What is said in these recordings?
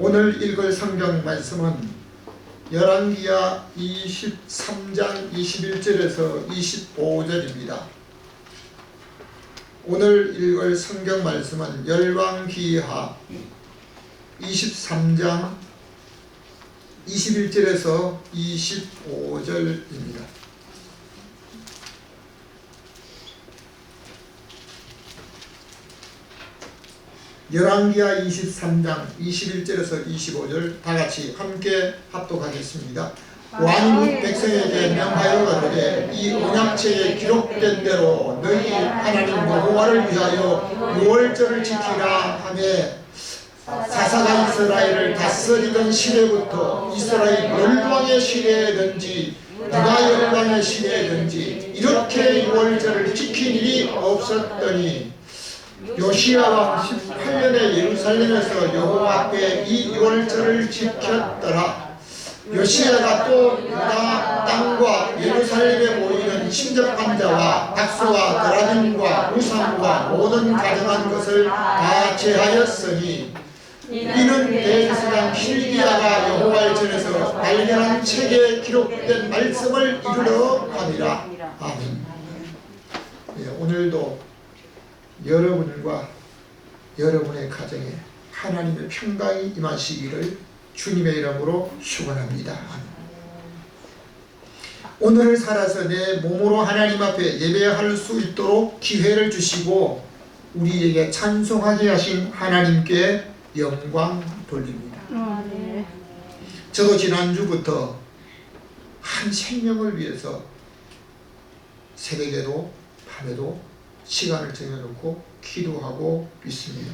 오늘 읽을 성경 말씀은 열왕기하 23장 21절에서 25절입니다. 오늘 읽을 성경 말씀은 열왕기하 23장 21절에서 25절입니다. 열왕기하 23장 21절에서 25절 다같이 함께 합독하겠습니다. 왕이 백성에게 명하여 가로되 이 언약책에 기록된 대로 너희 하나님 여호와를 위하여 유월절을 지키라 하매 사사가 이스라엘을 다스리던 시대부터 이스라엘 열왕의 시대든지 유다 열왕의 시대든지 이렇게 유월절을 지킨 일이 없었더니 요시야 왕 18년에 예루살렘에서 여호와 앞에 이 유월절을 지켰더라. 요시야가 또 유다 땅과 예루살렘에 모이는 신접한 자와 박수와 드라빔과 우상과 모든 가증한 것을 다 제하였으니 이는 대제사장 hil기야가 여호와의 전에서 발견한 책에 기록된 말씀을 이루려 함이라. 아멘. 오늘도 여러분과 여러분의 가정에 하나님의 평강이 임하시기를 주님의 이름으로 축원합니다. 오늘을 살아서 내 몸으로 하나님 앞에 예배할 수 있도록 기회를 주시고 우리에게 찬송하게 하신 하나님께 영광 돌립니다. 저도 지난주부터 한 생명을 위해서 새벽에도 밤에도 시간을 정해놓고 기도하고 있습니다.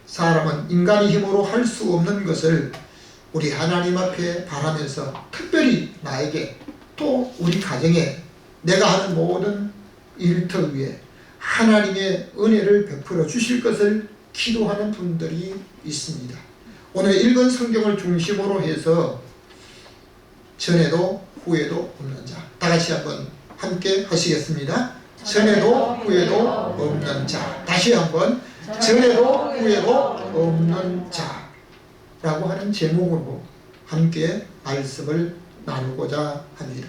사람은 인간의 힘으로 할 수 없는 것을 우리 하나님 앞에 바라면서 특별히 나에게 또 우리 가정에 내가 하는 모든 일터 위에 하나님의 은혜를 베풀어 주실 것을 기도하는 분들이 있습니다. 오늘 읽은 성경을 중심으로 해서 전에도 후에도 없는 자 다같이 한번 함께 하시겠습니다. 전에도 후에도 없는 자. 다시 한번 전에도 후에도 없는 자 라고 하는 제목으로 함께 말씀을 나누고자 합니다.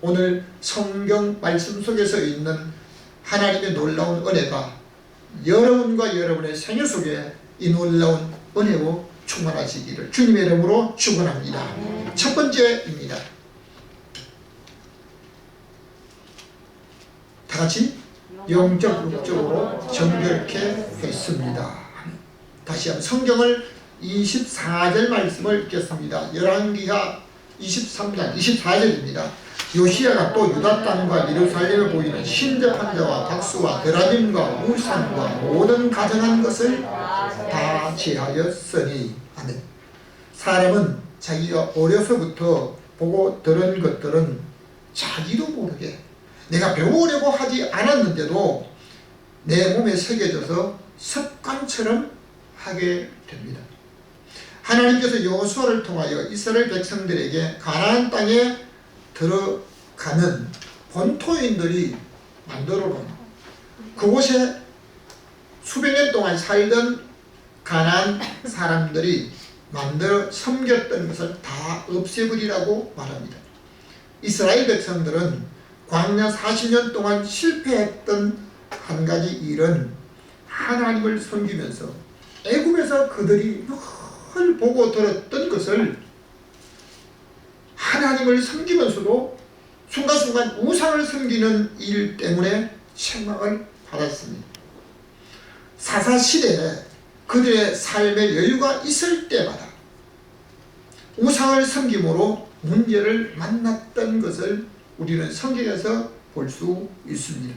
오늘 성경 말씀 속에서 있는 하나님의 놀라운 은혜가 여러분과 여러분의 생애 속에 이 놀라운 은혜로 충만하시기를 주님의 이름으로 축원합니다. 첫 번째입니다. 다같이 영적 육적으로 정결케 했습니다. 다시 한번 성경을 24절 말씀을 읽겠습니다. 열왕기하 23장 24절입니다. 요시야가 또 유다 땅과 예루살렘에 보이는 신접한 자와 박수와 드라빔과 우상과 모든 가증한 것을 다 제하였으니. 아멘. 사람은 자기가 어려서부터 보고 들은 것들은 자기도 모르게 내가 배우려고 하지 않았는데도 내 몸에 새겨져서 습관처럼 하게 됩니다. 하나님께서 여호수아를 통하여 이스라엘 백성들에게 가나안 땅에 들어가는 본토인들이 만들어 놓은 그곳에 수백 년 동안 살던 가나안 사람들이 만들어 섬겼던 것을 다 없애버리라고 말합니다. 이스라엘 백성들은 광야 40년 동안 실패했던 한 가지 일은 하나님을 섬기면서 애굽에서 그들이 늘 보고 들었던 것을 하나님을 섬기면서도 순간순간 우상을 섬기는 일 때문에 책망을 받았습니다. 사사시대에 그들의 삶의 여유가 있을 때마다 우상을 섬김으로 문제를 만났던 것을 우리는 성경에서 볼 수 있습니다.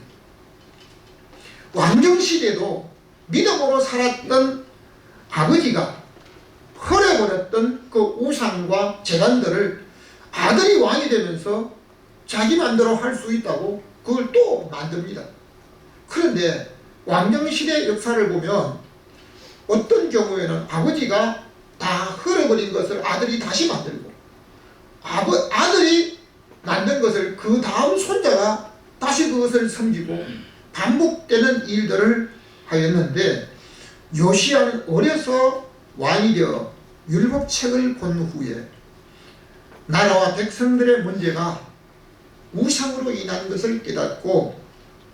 왕정시대도 믿음으로 살았던 아버지가 헐어버렸던 그 우상과 제단들을 아들이 왕이 되면서 자기 마음대로 할 수 있다고 그걸 또 만듭니다. 그런데 왕정시대 역사를 보면 어떤 경우에는 아버지가 다 헐어버린 것을 아들이 다시 만들고 아들이 만든 것을 그 다음 손자가 다시 그것을 섬기고 반복되는 일들을 하였는데 요시야는 어려서 왕이 되어 율법책을 본 후에 나라와 백성들의 문제가 우상으로 인한 것을 깨닫고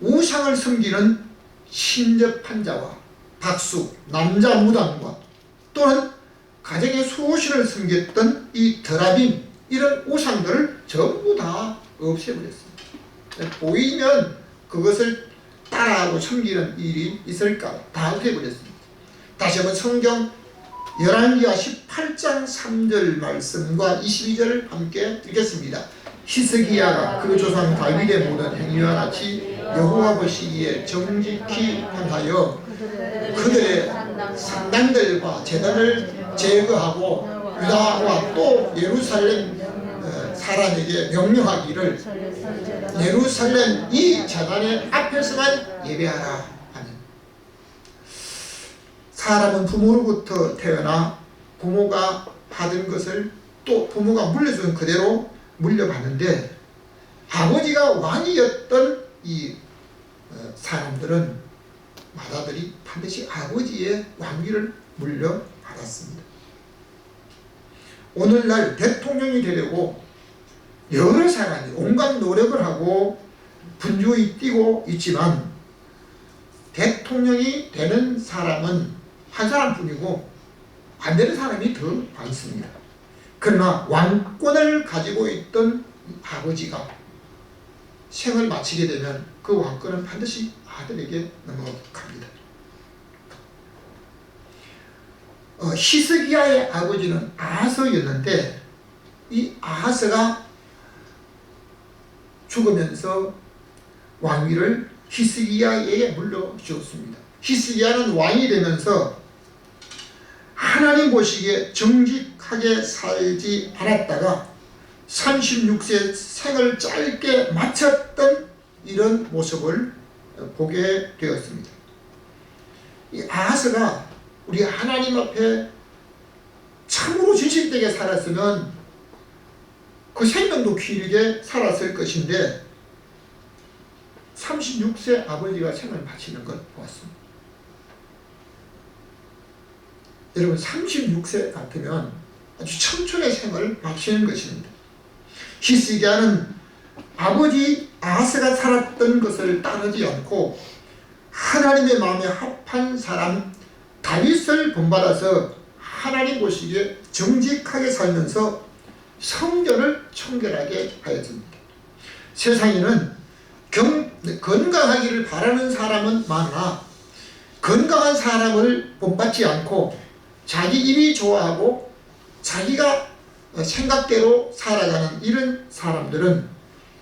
우상을 섬기는 신접한 자와 박수, 남자 무당과 또는 가정의 수호신을 섬겼던 이 드라빔, 이런 우상들을 전부 다 없애버렸습니다. 보이면 그것을 따라하고 섬기는 일이 있을까 다 없애버렸습니다. 다시 한번 성경 열왕기하 18장 3절 말씀과 22절을 함께 읽겠습니다. 히스기야가 그 조상 다윗의 모든 행위와 같이 여호와 보시기에 정직히 행하여 그들의 산당들과 제단을 제거하고 유다와 또 예루살렘 사람에게 명령하기를 예루살렘 이 제단의 앞에서만 예배하라 하는. 사람은 부모로부터 태어나 부모가 받은 것을 또 부모가 물려준 그대로 물려받는데, 아버지가 왕이었던 이 사람들은 마다들이 반드시 아버지의 왕위를 물려받았습니다. 오늘날 대통령이 되려고 여러 사람이 온갖 노력을 하고 분주히 뛰고 있지만 대통령이 되는 사람은 한 사람뿐이고 안 되는 사람이 더 많습니다. 그러나 왕권을 가지고 있던 아버지가 생을 마치게 되면 그 왕권은 반드시 아들에게 넘어갑니다. 히스기야의 아버지는 아하스였는데 이 아하스가 죽으면서 왕위를 히스기야에게 물려주었습니다. 히스기야는 왕이 되면서 하나님 보시기에 정직하게 살지 않았다가 36세 생을 짧게 마쳤던 이런 모습을 보게 되었습니다. 이 아하스가 우리 하나님 앞에 참으로 진실되게 살았으면 그 생명도 길게 살았을 것인데 36세 아버지가 생을 마치는 걸 보았습니다. 여러분 36세 같으면 아주 청춘의 생을 마치는 것입니다. 히스기야는 아버지 아하스가 살았던 것을 따르지 않고 하나님의 마음에 합한 사람 다윗을 본받아서 하나님 보시기에 정직하게 살면서 성전을 청결하게 하였습니다. 세상에는 건강하기를 바라는 사람은 많으나 건강한 사람을 본받지 않고 자기 입이 좋아하고 자기가 생각대로 살아가는 이런 사람들은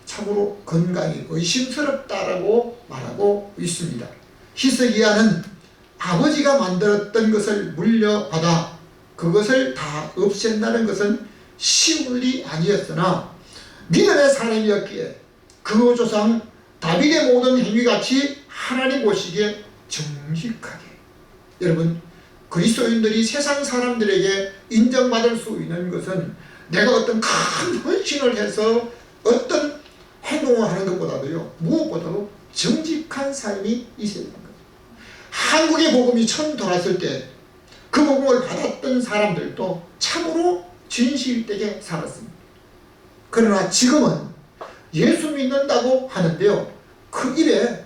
참으로 건강이 의심스럽다라고 말하고 있습니다. 히스기야는 아버지가 만들었던 것을 물려받아 그것을 다 없앤다는 것은 쉬운 일이 아니었으나 믿음의 사람이었기에 그 조상 다윗의 모든 행위같이 하나님 보시기에 정직하게, 여러분 그리스도인들이 세상 사람들에게 인정받을 수 있는 것은 내가 어떤 큰 헌신을 해서 어떤 행동을 하는 것보다도요, 무엇보다도 정직한 삶이 있어야 되는 거예요. 한국의 복음이 처음 돌았을 때 그 복음을 받았던 사람들도 참으로 진실되게 살았습니다. 그러나 지금은 예수 믿는다고 하는데요, 그 일에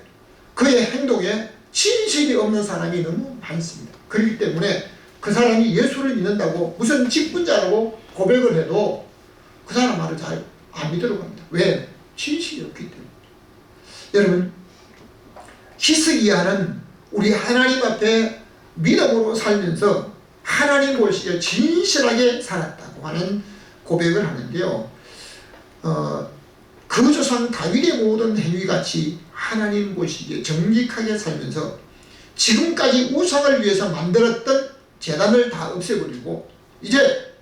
그의 행동에 진실이 없는 사람이 너무 많습니다. 그렇기 때문에 그 사람이 예수를 믿는다고 무슨 직분자라고 고백을 해도 그 사람 말을 잘 안 믿으려고 합니다. 왜? 진실이 없기 때문에. 여러분 히스기야는 우리 하나님 앞에 믿음으로 살면서 하나님 보시기에 진실하게 살았다고 하는 고백을 하는데요, 그 조상 다윗의 모든 행위같이 하나님 보시기에 정직하게 살면서 지금까지 우상을 위해서 만들었던 제단을 다 없애버리고 이제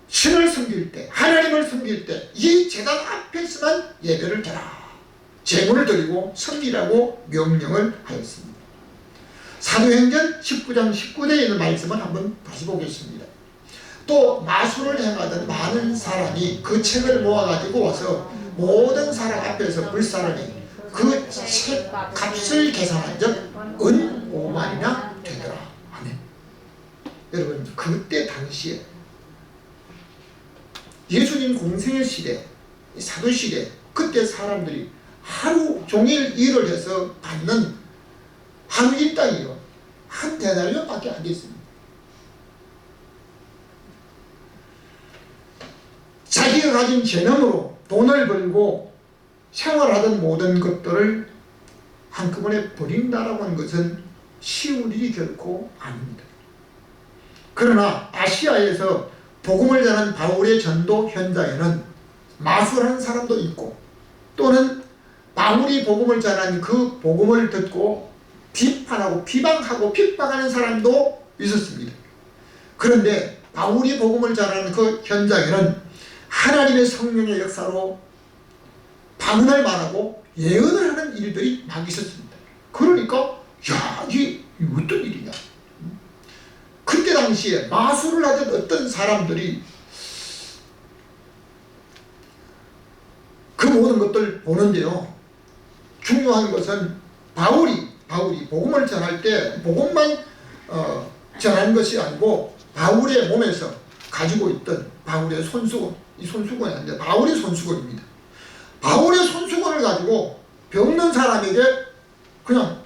신을 섬길 때, 하나님을 섬길 때 이 제단 앞에서만 예배를 드라, 제물을 드리고 섬기라고 명령을 하였습니다. 사도행전 19장 19절에 있는 말씀을 한번 다시 보겠습니다. 또 마술을 행하던 많은 사람이 그 책을 모아가지고 와서 모든 사람 앞에서 불사르니 그 책 값을 계산한 적 은 5만이나 되더라. 아멘. 여러분, 그때 당시에 예수님 공생의 시대, 사도 시대, 그때 사람들이 하루 종일 일을 해서 받는 하루 일당이요, 한 데나리온밖에 안 됐습니다. 자기가 가진 재능으로 돈을 벌고 생활하던 모든 것들을 한꺼번에 버린다라고 하는 것은 쉬운 일이 결코 아닙니다. 그러나 아시아에서 복음을 전한 바울의 전도 현장에는 마술하는 사람도 있고, 또는 바울이 복음을 전한 그 복음을 듣고 비판하고 비방하고 핍박하는 사람도 있었습니다. 그런데 바울이 복음을 전하는 그 현장에는 하나님의 성령의 역사로 방언을 말하고 예언을 하는 일들이 막 있었습니다. 그러니까 야, 이게 어떤 일이냐. 그때 당시에 마술을 하던 어떤 사람들이 그 모든 것들을 보는데요, 중요한 것은 바울이 복음을 전할 때 복음만 전하는 것이 아니고 바울의 몸에서 가지고 있던 바울의 손수건, 이 손수건이 아닌데 바울의 손수건입니다. 바울의 손수건을 가지고 병든 사람에게 그냥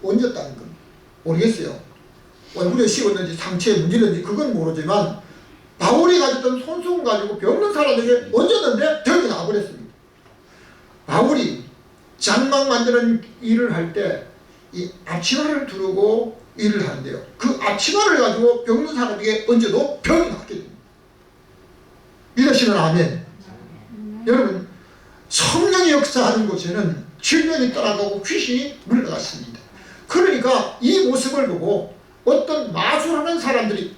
얹었다는 겁니다. 모르겠어요. 얼굴에 씌웠는지 상처에 문질렀는지 그건 모르지만 바울이 가졌던 손수건 가지고 병든 사람에게 얹었는데 병이 나버렸습니다. 바울이 장막 만드는 일을 할 때 이 앞치마를 두르고 일을 하는데요, 그 앞치마를 가지고 병든 사람에게 얹어도 병이 낫게 됩니다. 믿으시면 아멘. 여러분, 성령이 역사하는 곳에는 질병이 떠나가고 귀신이 물러갔습니다. 그러니까 이 모습을 보고 어떤 마술하는 사람들이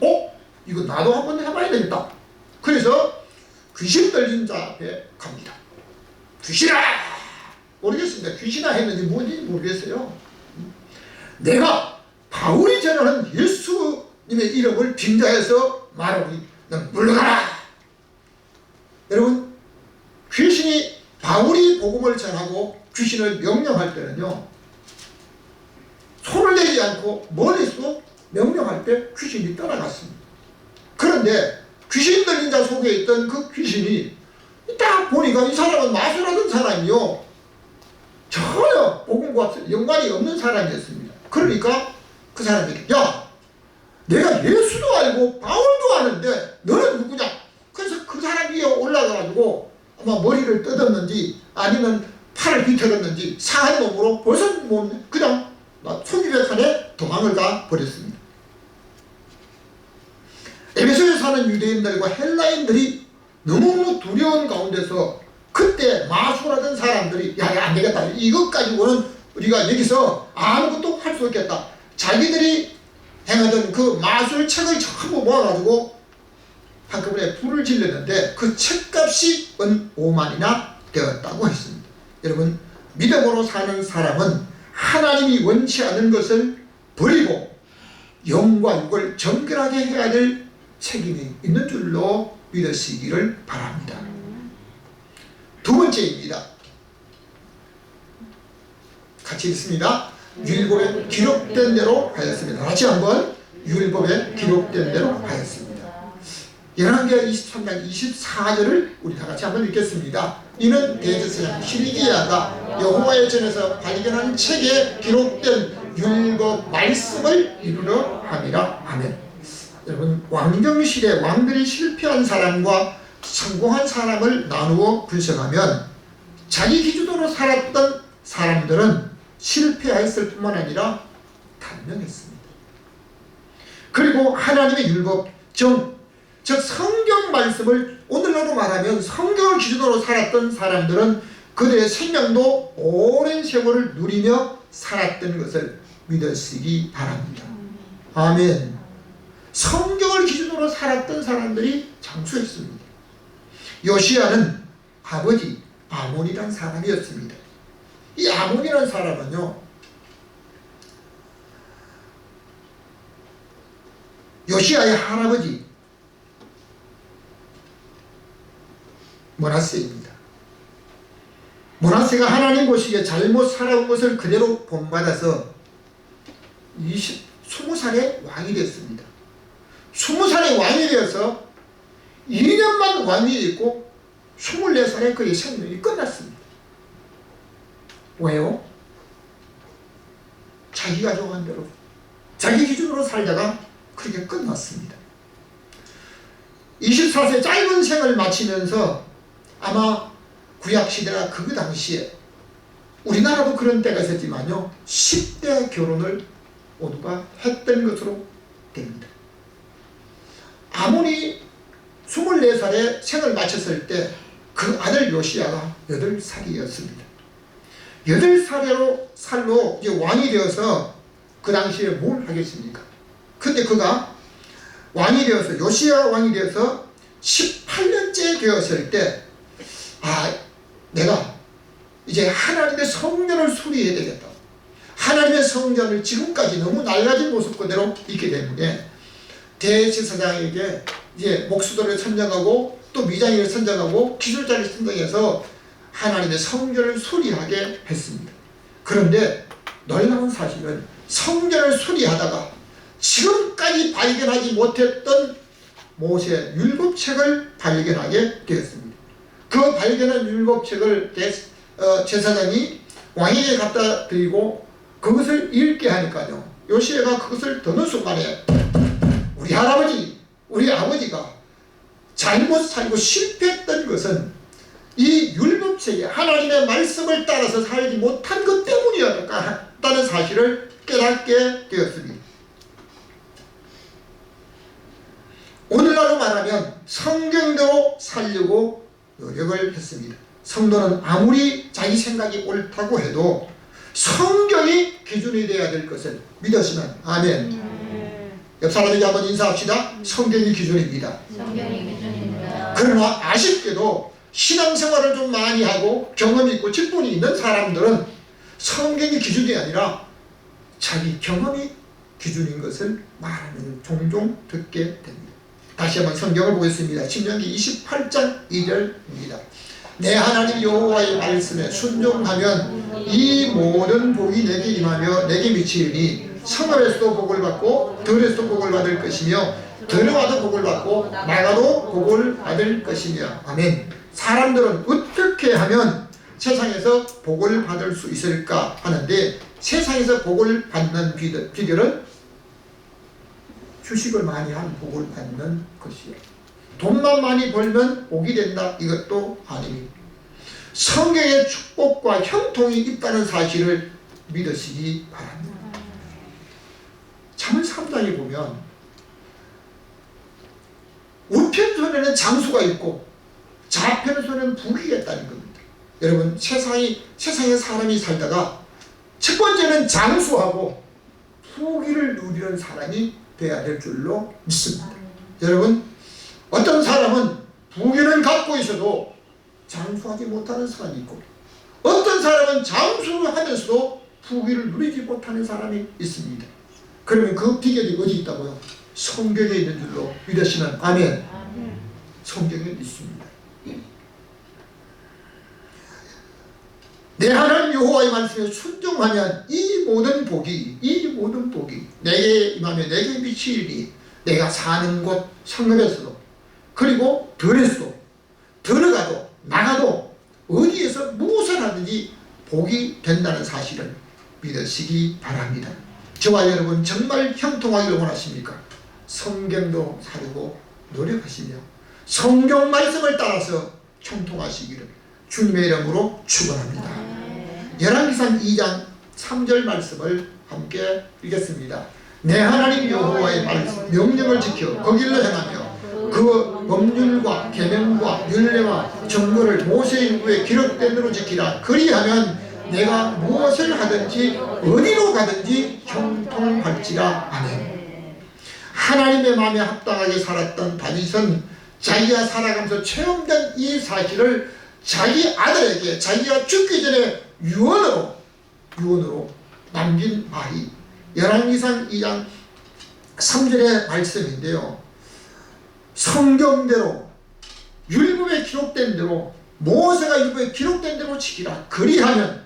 이거 나도 한번 해봐야 되겠다. 그래서 귀신 들린 자 앞에 갑니다. 귀신아! 모르겠습니다. 귀신아 했는지 뭔지 모르겠어요. 내가 바울이 전하는 예수님의 이름을 빙자해서 말하오니 넌 물러가라. 여러분, 귀신이 바울이 복음을 전하고 귀신을 명령할 때는요, 손을 내지 않고 멀리서 명령할 때 귀신이 떠나갔습니다. 그런데 귀신 들린 자 속에 있던 그 귀신이 딱 보니까 이 사람은 마술하던 사람이요, 전혀 복음과 연관이 없는 사람이었습니다. 그러니까 그 사람에게 야, 내가 예수도 알고 바울도 아는데 너는 누구냐? 그래서 그 사람 위에 올라가가지고 아마 머리를 뜯었는지 아니면 팔을 비틀었는지 상한 몸으로 벌써 그냥 손기백한에 도망을 가 버렸습니다. 에베소에 사는 유대인들과 헬라인들이 너무너무 두려운 가운데서 그때 마술하던 사람들이 야, 안 되겠다, 이것 가지고는 우리가 여기서 아무것도 할 수 없겠다. 자기들이 행하던 그 마술책을 전부 모아가지고 한꺼번에 불을 질렀는데 그 책값이 은 5만이나 되었다고 했습니다. 여러분, 믿음으로 사는 사람은 하나님이 원치 않은 것을 버리고 영과 육을 정결하게 해야 될 책임이 있는 줄로 믿으시기를 바랍니다. 두 번째입니다. 같이 읽습니다. 율법에 기록된 대로 하였습니다. 같이 한번 율법에 기록된 대로 하였습니다. 열왕기하 23장 24절을 우리 다 같이 한번 읽겠습니다. 이는 대제사장 히르기야가 여호와의 전에서 발견한 책에 기록된 율법 말씀을 이루려 함이라. 아멘. 여러분, 왕정시대 왕들이 실패한 사람과 성공한 사람을 나누어 분석하면 자기 기준으로 살았던 사람들은 실패했을 뿐만 아니라 단명했습니다. 그리고 하나님의 율법, 즉 성경 말씀을 오늘날로 말하면 성경을 기준으로 살았던 사람들은 그들의 생명도 오랜 세월을 누리며 살았던 것을 믿으시기 바랍니다. 아멘. 성경을 기준으로 살았던 사람들이 장수했습니다. 요시야는 아버지 아몬이란 사람이었습니다. 이 아몬이라는 사람은요, 요시야의 할아버지 므낫세입니다. 므낫세가 하나님 보시기에 잘못 살아온 것을 그대로 본받아서 20살에 왕이 됐습니다. 20살에 왕이 되어서 2년만 왕이 있고 24살에 그의 생명이 끝났습니다. 왜요? 자기가 정한 대로 자기 기준으로 살다가 그렇게 끝났습니다. 24세 짧은 생을 마치면서 아마 구약시대나 그 당시에 우리나라도 그런 때가 있었지만요 10대 결혼을 모두가 했던 것으로 됩니다. 아몬이 24살에 생을 마쳤을 때 그 아들 요시야가 8살이었습니다. 8살로 이제 왕이 되어서 그 당시에 뭘 하겠습니까? 근데 그가 왕이 되어서 요시야 왕이 되어서 18년째 되었을 때 내가 이제 하나님의 성전을 수리해야 되겠다. 하나님의 성전을 지금까지 너무 낡아진 모습 그대로 있기 때문에 대제사장에게 이제 목수들을 선정하고 또 미장이를 선정하고 기술자를 선정해서 하나님의 성전을 수리하게 했습니다. 그런데 놀라운 사실은 성전을 수리하다가 지금까지 발견하지 못했던 모세 율법책을 발견하게 되었습니다. 그 발견한 율법책을 제사장이 왕에게 갖다 드리고 그것을 읽게 하니까요 요시야가 그것을 듣는 순간에 우리 할아버지 우리 아버지가 잘못 살고 실패했던 것은 이 율법책에 하나님의 말씀을 따라서 살지 못한 것 때문이었다는 사실을 깨닫게 되었습니다. 오늘날로 말하면 성경대로 살려고 노력을 했습니다. 성도는 아무리 자기 생각이 옳다고 해도 성경이 기준이 되어야 될 것을 믿으시면 아멘. 옆 사람에게 한번 인사합시다. 성경이 기준입니다. 성경이 기준입니다. 그러나 아쉽게도 신앙생활을 좀 많이 하고 경험이 있고 직분이 있는 사람들은 성경이 기준이 아니라 자기 경험이 기준인 것을 말하는 종종 듣게 됩니다. 다시 한번 성경을 보겠습니다. 신명기 28장 2절입니다. 내 하나님 여호와의 말씀에 순종하면 이 모든 복이 내게 임하며 내게 미치리니 성읍에서도 복을 받고 들에서도 복을 받을 것이며 들어와도 복을 받고 나가도 복을 받을 것이며 아멘. 사람들은 어떻게 하면 세상에서 복을 받을 수 있을까 하는데 세상에서 복을 받는 비결은 휴식을 많이 한 복을 받는 것이에요. 돈만 많이 벌면 복이 된다 이것도 아닙니다. 성경의 축복과 형통이 있다는 사실을 믿으시기 바랍니다. 잠언 3장에 보면 우편손에는 장수가 있고 좌편손에는 부귀가 있다는 겁니다. 여러분 세상에 사람이 살다가 첫 번째는 장수하고 부귀를 누리는 사람이 되어야 될 줄로 믿습니다. 여러분 어떤 사람은 부귀는 갖고 있어도 장수하지 못하는 사람이 있고 어떤 사람은 장수를 하면서도 부귀를 누리지 못하는 사람이 있습니다. 그러면 그 비결이 어디 있다고요? 성경에 있는 줄로 믿으시면 아멘. 성경에 있습니다. 내 하나님 여호와의 말씀에 순종하면 이 모든 복이 내게 임하며 내게 미치리니 내가 사는 곳 성읍에서도 그리고 들에서도 들어가도 나가도 어디에서 무엇을 하든지 복이 된다는 사실을 믿으시기 바랍니다. 저와 여러분 정말 형통하기를 원하십니까? 성경도 사려고 노력하시며 성경 말씀을 따라서 형통하시기를 주님의 이름으로 축원합니다. 열왕기상 2장 3절 말씀을 함께 읽겠습니다. 내 하나님 여호와의 말씀 명령을 지켜 그 길로 행하며 그 법률과 계명과 율례와 정거를 모세의 일부에 기록된 대로 지키라. 그리하면 내가 무엇을 하든지 어디로 가든지 형통할지라. 아멘. 하나님의 마음에 합당하게 살았던 다윗은 자기가 살아가면서 체험된 이 사실을 자기 아들에게 자기가 죽기 전에 유언으로 남긴 말이 열왕기상 2장 3절의 말씀인데요. 성경대로 율법에 기록된 대로 모세가 율법에 기록된 대로 지키라. 그리하면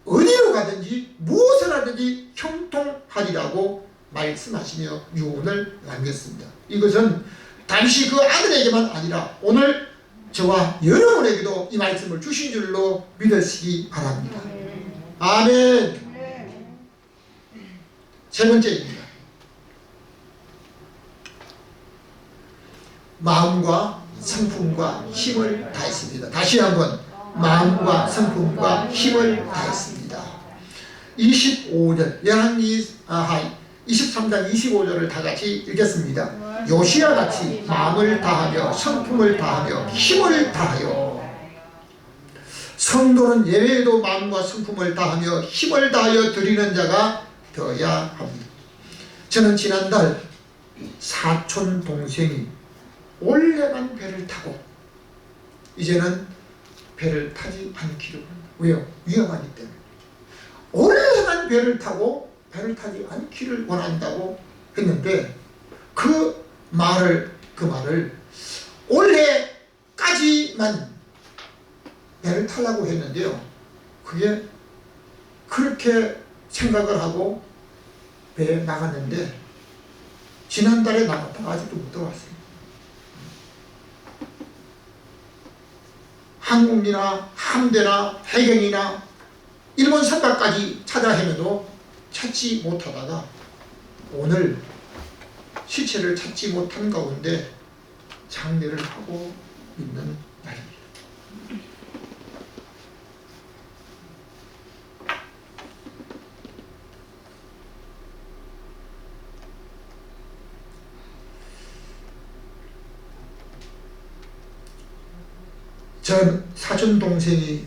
어디로 가든지 무엇을 하든지 형통하리라고 말씀하시며 유언을 남겼습니다. 이것은 단지 그 아들에게만 아니라 오늘 저와 여러분에게도 이 말씀을 주신 줄로 믿으시기 바랍니다. 아멘. 세 번째입니다. 마음과 성품과 힘을 다했습니다. 다시 한번 마음과 성품과 힘을 다했습니다. 25절 열왕기하 23장 25절을 다같이 읽겠습니다. 요시야 같이 마음을 다하며 성품을 다하며 힘을 다하여. 성도는 예외에도 마음과 성품을 다하며 힘을 다하여 드리는 자가 되어야 합니다. 저는 지난달 사촌 동생이 오래간 배를 타고 이제는 배를 타지 않기로 합니다. 왜요? 위험하기 때문에. 오래간 배를 타고 배를 타지 않기를 원한다고 했는데 그 말을 올해까지만 배를 타려고 했는데요. 그게 그렇게 생각을 하고 배에 나갔는데 지난달에 나갔다가 아직도 못 들어왔어요. 항공기나 함대나 해경이나 일본 선박까지 찾아 헤매도 찾지 못하다가 오늘 시체를 찾지 못한 가운데 장례를 하고 있는 날입니다. 전 사촌 동생이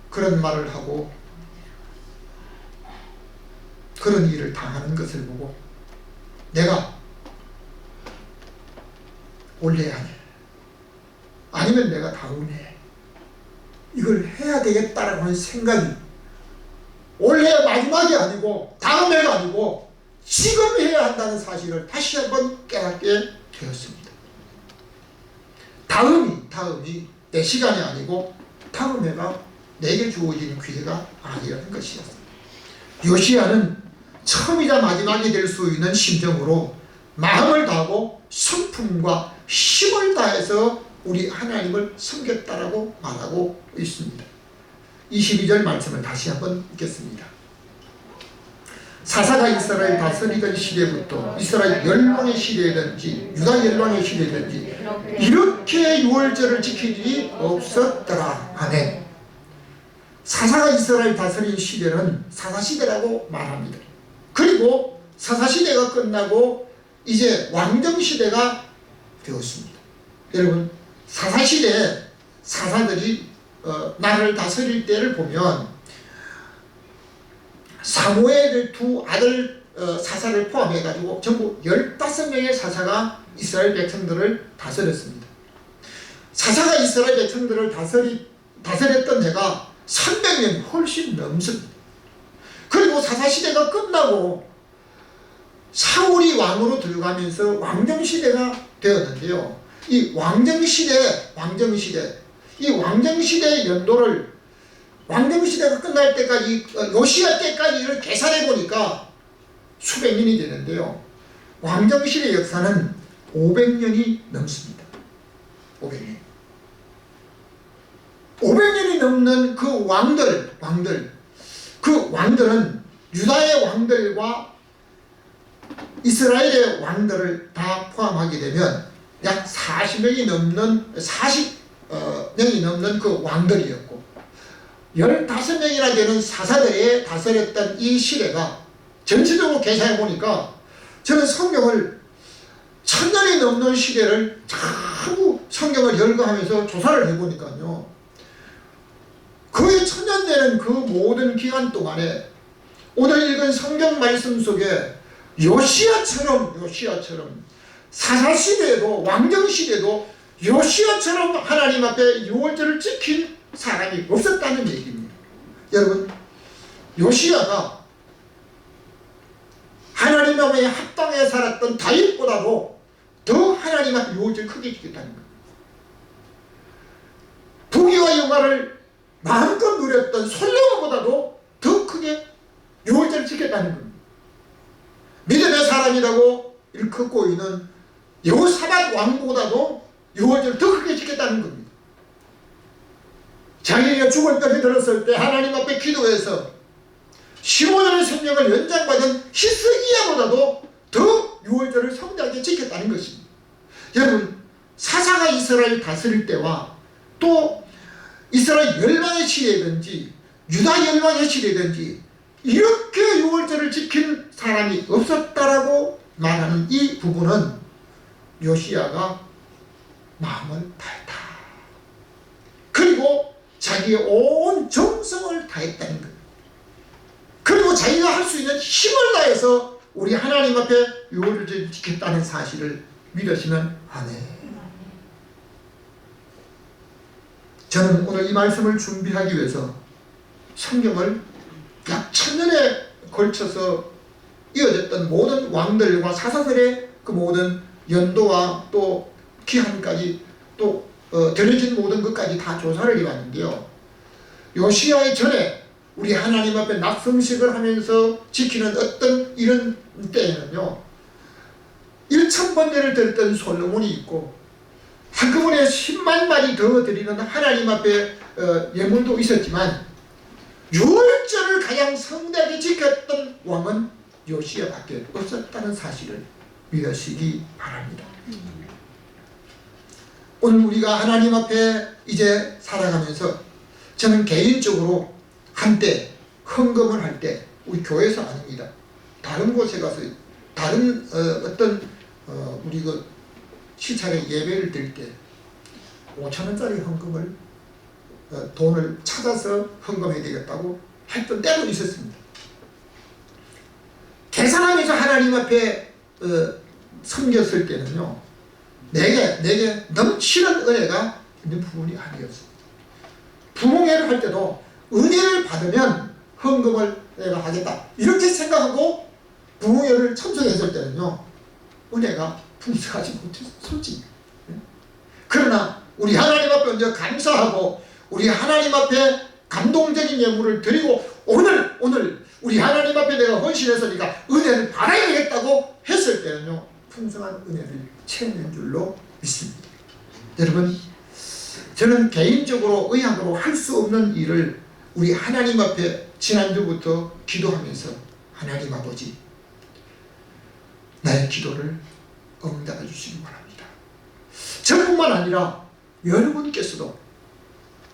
그런 말을 하고 그런 일을 당하는 것을 보고 내가 올해 안에 아니면 내가 다음에 이걸 해야 되겠다라고 하는 생각이 올해 마지막이 아니고 다음 해가 아니고 지금 해야 한다는 사실을 다시 한번 깨닫게 되었습니다. 다음이 내 시간이 아니고 다음 해가 내게 주어진 기회가 아니라는 것이었습니다. 요시야는 처음이자 마지막이 될 수 있는 심정으로 마음을 다하고 성품과 힘을 다해서 우리 하나님을 섬겼다라고 말하고 있습니다. 22절 말씀을 다시 한번 읽겠습니다. 사사가 이스라엘 다스리던 시대부터 이스라엘 멸망의 시대든지 유다 멸망의 시대든지 이렇게 유월절을 지킬 일이 없었더라. 아멘. 사사가 이스라엘 다스린 시대는 사사시대라고 말합니다. 그리고 사사시대가 끝나고 이제 왕정시대가 되었습니다. 여러분 사사시대에 사사들이 나라를 다스릴 때를 보면 사무엘의 두 아들 사사를 포함해 가지고 전부 15명의 사사가 이스라엘 백성들을 다스렸습니다. 사사가 이스라엘 백성들을 다스렸던 해가 300년이 훨씬 넘습니다. 그리고 사사시대가 끝나고 사울이 왕으로 들어가면서 왕정시대가 되었는데요. 이 왕정시대 이 왕정시대의 연도를 왕정시대가 끝날 때까지 요시야 때까지를 계산해 보니까 수백 년이 되는데요. 왕정시대 역사는 500년이 넘습니다. 500년이 넘는 그 왕들은 유다의 왕들과 이스라엘의 왕들을 다 포함하게 되면 약 40명이 넘는 그 왕들이었고 15명이나 되는 사사들이 다스렸던 이 시대가 전체적으로 계산해 보니까 저는 성경을 1000년이 넘는 시대를 전부 성경을 열거하면서 조사를 해보니까요. 거의 1000년 되는 그 모든 기간 동안에 오늘 읽은 성경 말씀 속에 요시야처럼 사사시대에도 왕정시대에도 요시야처럼 하나님 앞에 유월절을 지킨 사람이 없었다는 얘기입니다. 여러분 요시야가 하나님 앞에 합당해 살았던 다윗보다도 더 하나님 앞에 유월절을 크게 지켰다는 겁니다. 부귀와 영화를 마음껏 누렸던 솔로몬보다도 더 크게 유월절을 지켰다는 겁니다. 몇 사람이라고 일컫고 있는 여호사밧 왕보다도 유월절을 더 크게 지켰다는 겁니다. 자기가 죽을 때에 들었을 때 하나님 앞에 기도해서 15년의 생명을 연장받은 히스기야보다도 더 유월절을 성대하게 지켰다는 것입니다. 여러분, 사사가 이스라엘 다스릴 때와 또 이스라엘 멸망의 시대든지 유다 멸망의 시대든지 이렇게 유월절을 지킨 사람이 없었다라고 말하는 이 부분은 요시야가 마음을 다했다. 그리고 자기의 온 정성을 다했다는 것. 그리고 자기가 할 수 있는 힘을 다해서 우리 하나님 앞에 유월절을 지켰다는 사실을 믿으시면 안 해. 저는 오늘 이 말씀을 준비하기 위해서 성경을 약 1000년에 걸쳐서 이어졌던 모든 왕들과 사사들의 그 모든 연도와 또 기한까지 또 들여진 모든 것까지 다 조사를 해봤는데요. 요시야의 전에 우리 하나님 앞에 낙성식을 하면서 지키는 어떤 이런 때에는요, 1000번제를 드렸던 솔로몬이 있고 한꺼번에 10만 마리 더 드리는 하나님 앞에 예물도 있었지만 유월절을 가장 성대하게 지켰던 왕은 요시야밖에 없었다는 사실을 믿으시기 바랍니다. 오늘 우리가 하나님 앞에 이제 살아가면서 저는 개인적으로 한때 헌금을 할 때 우리 교회에서 아닙니다. 다른 곳에 가서 다른 어떤 우리 그 시찰에 예배를 드릴 때 5,000원짜리 헌금을 돈을 찾아서 헌금해야 되겠다고 했던 때도 있었습니다. 계산하면서 하나님 앞에 섬겼을 때는요, 내게 넘치는 은혜가 있는 부분이 아니었습니다. 부흥회를 할 때도 은혜를 받으면 헌금을 내가 하겠다 이렇게 생각하고 부흥회를 참석했을 때는요, 은혜가 풍성하지 못해서 솔직히. 그러나 우리 하나님 앞에 먼저 감사하고 우리 하나님 앞에 감동적인 예물을 드리고 오늘 우리 하나님 앞에 내가 헌신했으니까 은혜를 받아야겠다고 했을 때는요, 풍성한 은혜를 채우는 줄로 믿습니다. 여러분, 저는 개인적으로 의학으로 할 수 없는 일을 우리 하나님 앞에 지난주부터 기도하면서 하나님 아버지, 나의 기도를 응답해 주시기 바랍니다. 저뿐만 아니라 여러분께서도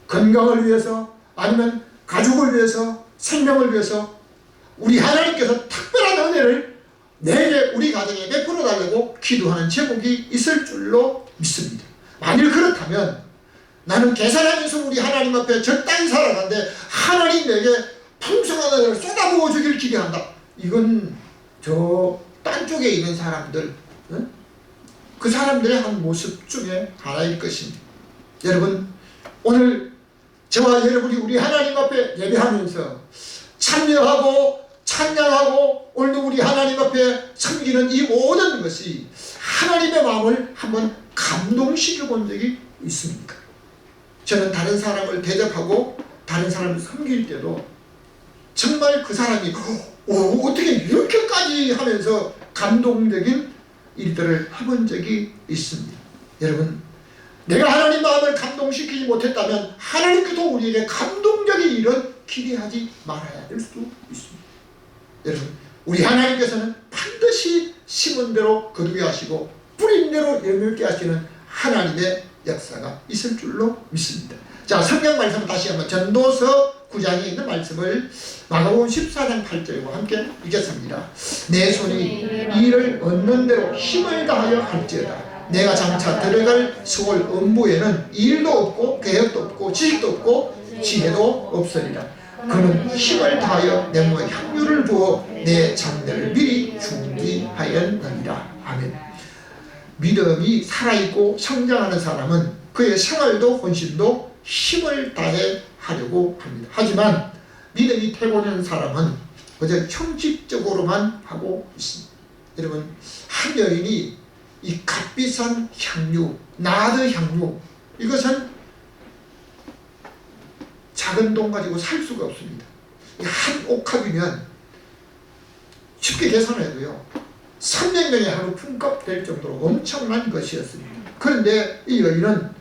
건강을 위해서 아니면 가족을 위해서 생명을 위해서 우리 하나님께서 특별한 은혜를 내게 우리 가정에 베풀어 달라고 기도하는 제목이 있을 줄로 믿습니다. 만일 그렇다면 나는 계산하면서 우리 하나님 앞에 적당히 살아가는데 하나님 내게 풍성한 은혜를 쏟아부어 주길 기대한다. 이건 저 딴 쪽에 있는 사람들, 그 사람들의 한 모습 중에 하나일 것입니다. 여러분, 오늘 저와 여러분이 우리 하나님 앞에 예배하면서 참여하고 찬양하고 오늘도 우리 하나님 앞에 섬기는 이 모든 것이 하나님의 마음을 한번 감동시켜 본 적이 있습니까? 저는 다른 사람을 대접하고 다른 사람을 섬길 때도 정말 그 사람이 어떻게 이렇게까지 하면서 감동적인 일들을 해본 적이 있습니다. 여러분, 내가 하나님 마음을 감동시키지 못했다면 하나님께서 우리에게 감동적인 일은 기대하지 말아야 될 수도 있습니다. 여러분, 우리 하나님께서는 반드시 심은 대로 거두게 하시고 뿌린 대로 열매게 하시는 하나님의 역사가 있을 줄로 믿습니다. 자, 성경 말씀 다시 한번 전도서 9장에 있는 말씀을 마가복음 14장 8절과 함께 읽겠습니다. 내 손이 이를 얻는 대로 힘을 다하여 할지어다. 내가 장차 들어갈 서울 음부에는 일도 없고 계획도 없고 지식도 없고 지혜도 없으리라. 그는 힘을 다하여 내 몸에 향유를 부어 내 장례를 미리 준비하였느니라. 아멘. 믿음이 살아있고 성장하는 사람은 그의 생활도 헌신도 힘을 다해 하려고 합니다. 하지만 믿음이 태고된 사람은 그저 형식적으로만 하고 있습니다. 여러분, 한 여인이 이 값비싼 향유, 나드 향유, 이것은 작은 돈 가지고 살 수가 없습니다. 한 옥합이면 쉽게 계산해도요 300명이 하루 품값될 정도로 엄청난 것이었습니다. 그런데 이 여인은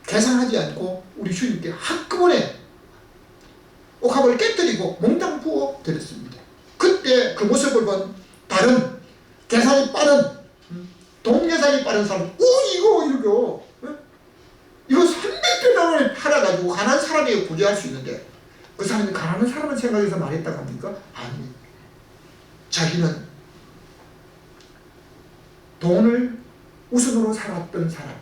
계산하지 않고 우리 주님께 한꺼번에 옥합을 깨뜨리고 몽땅 부어 드렸습니다. 그때 그 모습을 본 다른 계산이 빠른 동계산이 빠른 사람, 이거 이러고 이거 300배당을 팔아가지고 가난한 사람에게 구제할 수 있는데 그 사람이 가난한 사람을 생각해서 말했다고 합니까? 아닙니다. 자기는 돈을 우선으로 살았던 사람,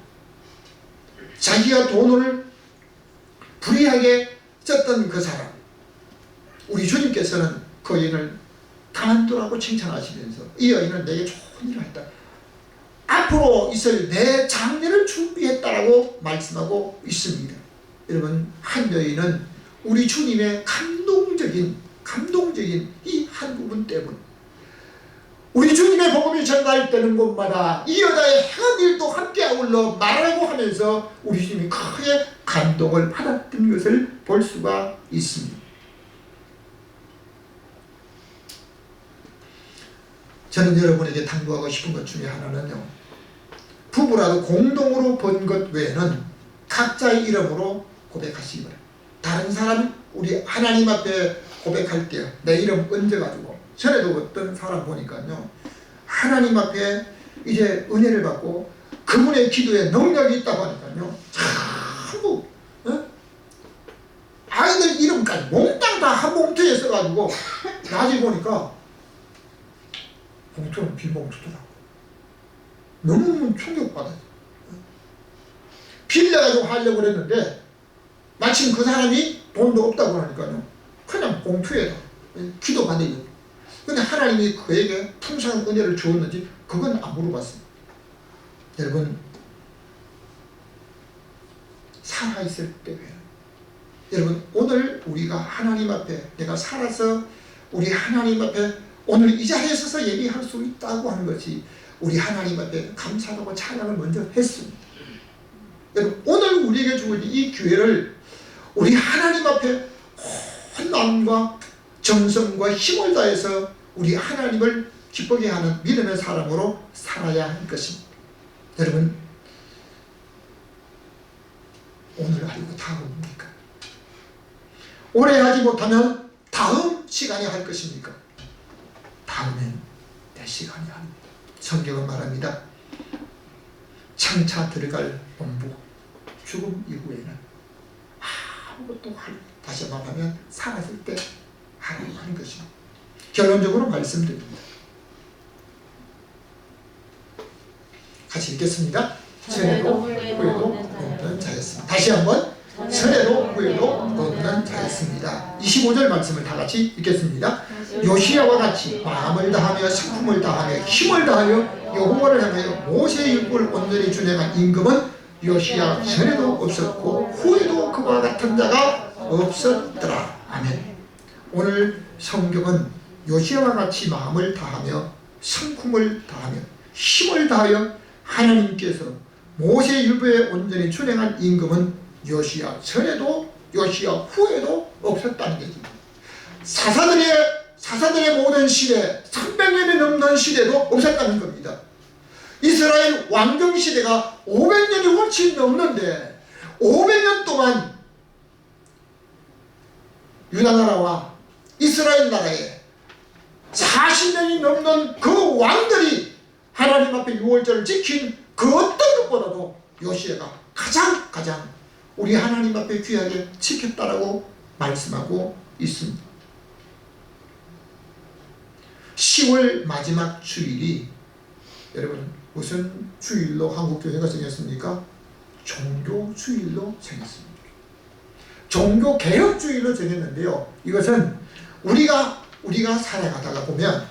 자기가 돈을 불이하게 썼던 그 사람, 우리 주님께서는 그 여인을 가만두라고 칭찬하시면서 이 여인은 내게 좋은 일을 했다, 앞으로 있을 내 장래를 준비했다라고 말씀하고 있습니다. 여러분, 한 여인은 우리 주님의 감동적인 이 한 부분 때문, 우리 주님의 복음이 전달되는 곳마다 이 여자의 행한 일도 함께 아울러 말하고 하면서 우리 주님이 크게 감동을 받았던 것을 볼 수가 있습니다. 저는 여러분에게 당부하고 싶은 것 중에 하나는요, 부부라도 공동으로 번 것 외에는 각자의 이름으로 고백하시기 바랍니다. 다른 사람, 우리 하나님 앞에 고백할 때 내 이름 얹어가지고, 전에도 어떤 사람 보니까요, 하나님 앞에 이제 은혜를 받고 그분의 기도에 능력이 있다고 하니까요, 전부 아이들 이름까지 몽땅 다 한 봉투에 써가지고 나중에 보니까 봉투는 빈 봉투더라고. 너무 충격받아요. 빌려가지고 하려고 그랬는데 마침 그 사람이 돈도 없다고 하니까요, 그냥 봉투에다 기도 받으려고. 근데 하나님이 그에게 풍성한 은혜를 주었는지 그건 안 물어봤습니다. 여러분, 살아있을 때, 여러분, 오늘 우리가 하나님 앞에 내가 살아서 우리 하나님 앞에 오늘 이 자리에 서서 예배할 수 있다고 하는 것이 우리 하나님 앞에 감사하고 찬양을 먼저 했습니다. 여러분, 오늘 우리에게 주어진 이 기회를 우리 하나님 앞에 온 마음과 정성과 힘을 다해서 우리 하나님을 기쁘게 하는 믿음의 사람으로 살아야 할 것입니다. 여러분, 오늘 아니고 다음입니까? 오래 하지 못하면 다음 시간에 할 것입니까? 다음엔 내 시간이 아닙니다. 성경은 말합니다. 장차 들어갈 본부, 죽음 이후에는 아무것도 다시 말하면 살았을 때 하나님 하는 것입니다. 결론적으로 말씀드립니다. 같이 읽겠습니다. 전에도 후에도 없는 자였습니다. 다시 한번, 전에도 후에도 없는 자였습니다. 25절 말씀을 다 같이 읽겠습니다. 요시야와 같이 마음을 다하며 성품을 다하며 힘을 다하여 여호와를 향하여 모세의 율법을 온전히 준행한 임금은 요시야 전에도 없었고 후에도 그와 같은 자가 없었더라. 아멘. 오늘 성경은 요시야와 같이 마음을 다하며 성품을 다하며 힘을 다하여 하나님께서 모세의 율법에 온전히 준행한 임금은 요시야 전에도 요시야 후에도 없었다는 얘기입니다. 사사들의 모든 시대, 300년이 넘는 시대도 없었다는 겁니다. 이스라엘 왕정 시대가 500년이 훨씬 넘는데 500년 동안 유다 나라와 이스라엘 나라에 40년이 넘는 그 왕들이 하나님 앞에 유월절을 지킨 그 어떤 것보다도 요시야가 가장 우리 하나님 앞에 귀하게 지켰다라고 말씀하고 있습니다. 10월 마지막 주일이 여러분 무슨 주일로 한국교회가 정했습니까? 종교주일로 정했습니다. 종교개혁주일로 정했는데요, 이것은 우리가 살아가다가 보면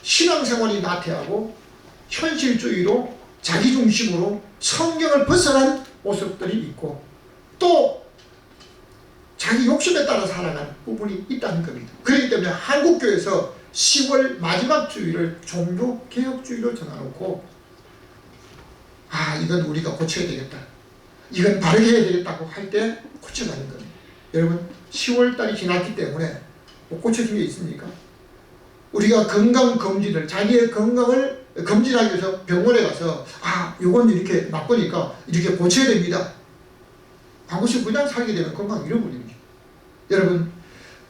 신앙생활이 나태하고 현실주의로 자기중심으로 성경을 벗어난 모습들이 있고 또 자기 욕심에 따라 살아가는 부분이 있다는 겁니다. 그렇기 때문에 한국교회에서 10월 마지막 주일을 종교개혁주의로 정해놓고 이건 우리가 고쳐야 되겠다, 이건 바르게 해야 되겠다고 할 때 고쳐가는 겁니다. 여러분, 10월달이 지났기 때문에 못 고쳐진 게 있습니까? 우리가 건강검진을, 자기의 건강을 검진하기 위해서 병원에 가서 요건 이렇게 나쁘니까 이렇게 고쳐야 됩니다 하고 싶고 그냥 살게 되면 건강 잃어버리는 거예요. 여러분,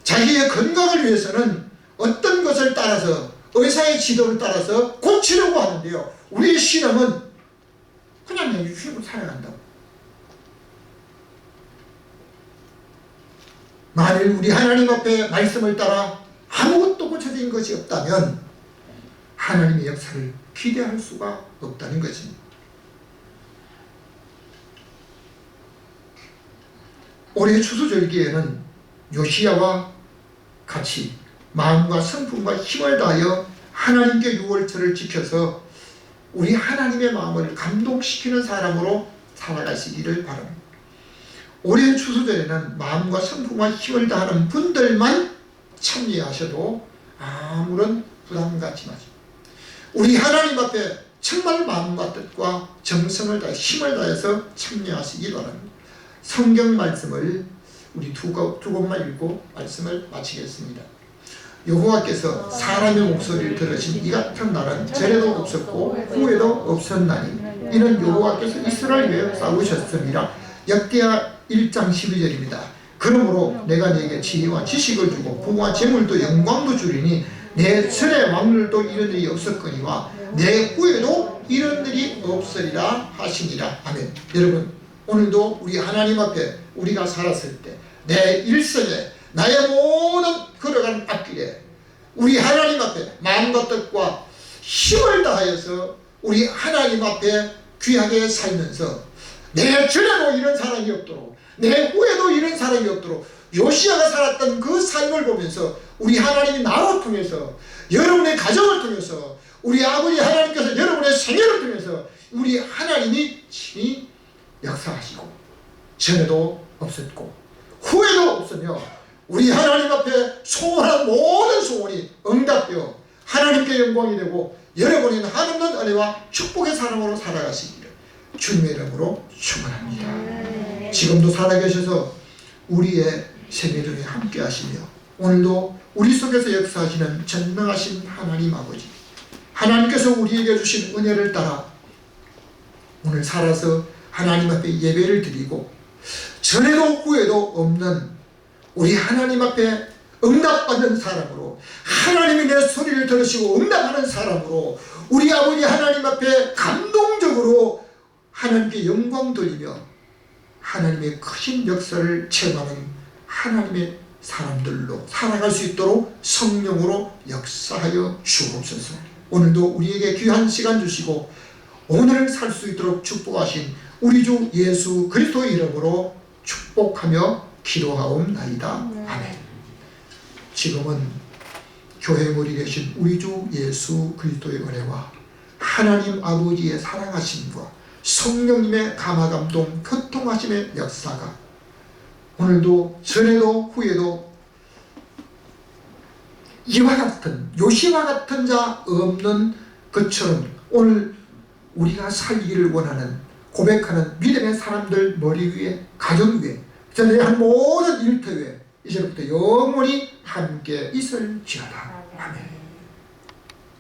자기의 건강을 위해서는 어떤 것을 따라서 의사의 지도를 따라서 고치려고 하는데요, 우리의 신앙은 그냥 쉬고 살아간다고. 만일 우리 하나님 앞에 말씀을 따라 아무것도 고쳐진 것이 없다면 하나님의 역사를 기대할 수가 없다는 것입니다. 올해 추수절기에는 요시야와 같이 마음과 성품과 힘을 다하여 하나님께 유월절을 지켜서 우리 하나님의 마음을 감동시키는 사람으로 살아가시기를 바랍니다. 올해 추수절에는 마음과 성품과 힘을 다하는 분들만 참여하셔도 아무런 부담 갖지 마십시오. 우리 하나님 앞에 정말 마음과 뜻과 정성을 다해 힘을 다해서 참여하시기 바랍니다. 성경 말씀을 우리 두 곳만 읽고 말씀을 마치겠습니다. 여호와께서 사람의 목소리를 들으신 이 같은 날은 전에도 없었고 후에도 없었나니 이는 여호와께서 이스라엘 위에 싸우셨습니다. 역대하 1장 12절입니다. 그러므로 내가 네게 지혜와 지식을 주고 부와 재물도 영광도 주리니 내 전에 왕들도 이런 일이 없었거니와 내 후에도 이런 일이 없으리라 하시니라. 아멘. 여러분, 오늘도 우리 하나님 앞에 우리가 살았을 때 내 일생에 나의 모든 걸어가는 앞길에 우리 하나님 앞에 마음과 뜻과 힘을 다하여서 우리 하나님 앞에 귀하게 살면서 내 전에도 이런 사람이 없도록 내 후에도 이런 사람이 없도록 요시야가 살았던 그 삶을 보면서 우리 하나님이 나를 통해서 여러분의 가정을 통해서 우리 아버지 하나님께서 여러분의 생애를 통해서 우리 하나님이 친히 역사하시고 전에도 없었고 후에도 없으며 우리 하나님 앞에 소원한 모든 소원이 응답되어 하나님께 영광이 되고 여러분이 한없는 은혜와 축복의 사람으로 살아가시기를 주님의 이름으로 축원합니다. 지금도 살아계셔서 우리의 생애를 함께 하시며 오늘도 우리 속에서 역사하시는 전능하신 하나님 아버지, 하나님께서 우리에게 주신 은혜를 따라 오늘 살아서 하나님 앞에 예배를 드리고 전에도 후에도 없는 우리 하나님 앞에 응답받는 사람으로 하나님이 내 소리를 들으시고 응답하는 사람으로 우리 아버지 하나님 앞에 감동적으로 하나님께 영광 돌리며 하나님의 크신 역사를 체험하는 하나님의 사람들로 살아갈 수 있도록 성령으로 역사하여 주옵소서. 오늘도 우리에게 귀한 시간 주시고 오늘을 살 수 있도록 축복하신 우리 주 예수 그리스도의 이름으로 축복하며 기도하옵나이다. 아멘. 지금은 교회물이 되신 우리 주 예수 그리스도의 은혜와 하나님 아버지의 사랑하심과 성령님의 감화감동 교통하심의 역사가 오늘도 전에도 후에도 이와 같은 요시와 같은 자 없는 것처럼 오늘 우리가 살기를 원하는 고백하는 믿음의 사람들 머리 위에 가정 위에 전에 한 모든 일터 위에 이제부터 영원히 함께 있을지어다. 아멘.